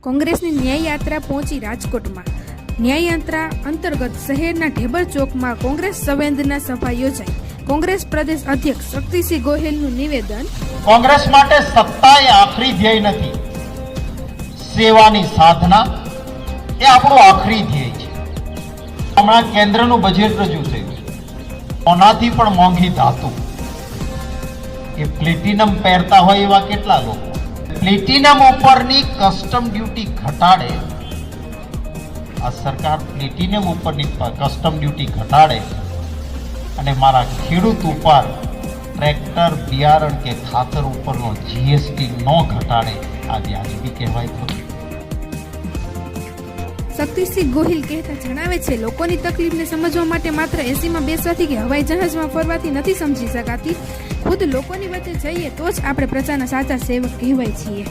કોંગ્રેસની ન્યાયયાત્રા પહોંચી રાજકોટમાં. ન્યાયયાત્રા અંતર્ગત શહેરના ઢેબર ચોકમાં કોંગ્રેસ સંવેદના સભા યોજાઈ. કોંગ્રેસ પ્રદેશ અધ્યક્ષ શક્તિસિંહ ગોહિલનું નિવેદન. કોંગ્રેસ માટે સત્તા એ આખરી ધ્યેય નથી, સેવાની સાધના એ આપણું આખરી ધ્યેય છે. હમણાં કેન્દ્રનું બજેટ રજૂ થયું છે. સોનાથી પણ મોંઘી ધાતુ એ પ્લેટિનમ પહેરતા હોય એવા કેટલા લોકો પ્લેટિનમ ઉપરની કસ્ટમ ડ્યુટી ઘટાડે. આ સરકાર પ્લેટિનમ ઉપરની કસ્ટમ ડ્યુટી ઘટાડે અને મારા ખેડૂત ઉપર ટ્રેક્ટર, બિયારણ કે ખાતર ઉપરનો જીએસટી ન ઘટાડે, આ વ્યાજબી કહેવાય ખરું? શક્તિસિંહ ગોહિલ કહેતા જણાવે છે, લોકોની તકલીફને સમજવા માટે માત્ર એસીમાં બેસવાથી કે હવાઈ જહાજમાં ફરવાથી નથી સમજી શકાતી. ખુદ લોકોની વચ્ચે જઈએ તો જ આપણે પ્રજાના સાચા સેવક કહેવાય છીએ.